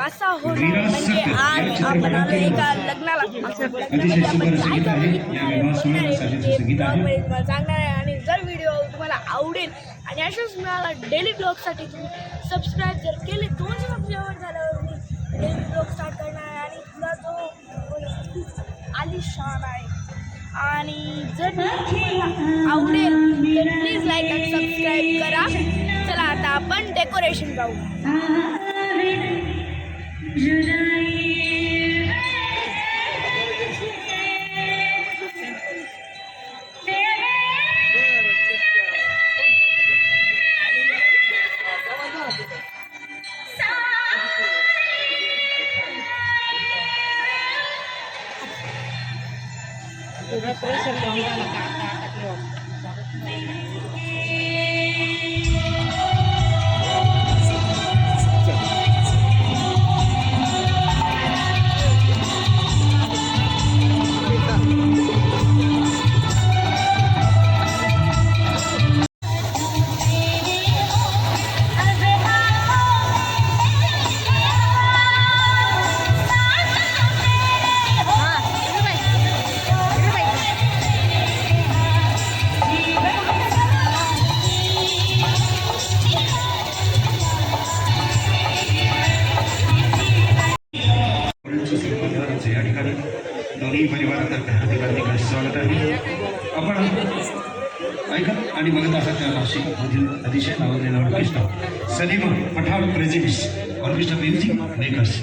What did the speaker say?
असा होणार म्हणजे आज आपण आलो एका लग्नाला सांगणार आहे. आणि जर व्हिडिओ तुम्हाला आवडेल आणि अशाच मिळाला डेली ब्लॉगसाठी तुम्ही सबस्क्राईब जर केले 200 सबस्क्रायबर झाल्यावर मी डेली ब्लॉग स्टार्ट करणार आहे. आणि तुला जो आलिशान आहे आणि जर तुम्हाला आवडेल तर प्लीज लाईक आणि सबस्क्राईब करा. चला आता आपण डेकोरेशन पाहू. Decoration lang na nakakatatlong. या ठिकाणी दोन्ही परिवारातर्फे हार्दिक हार्दिक स्वागत आहे. आपण ऐकत आणि बघत असाल त्या नाशिकमधील अतिशय नावाजलेला orchestra Salim Pathan president orchestra music makers.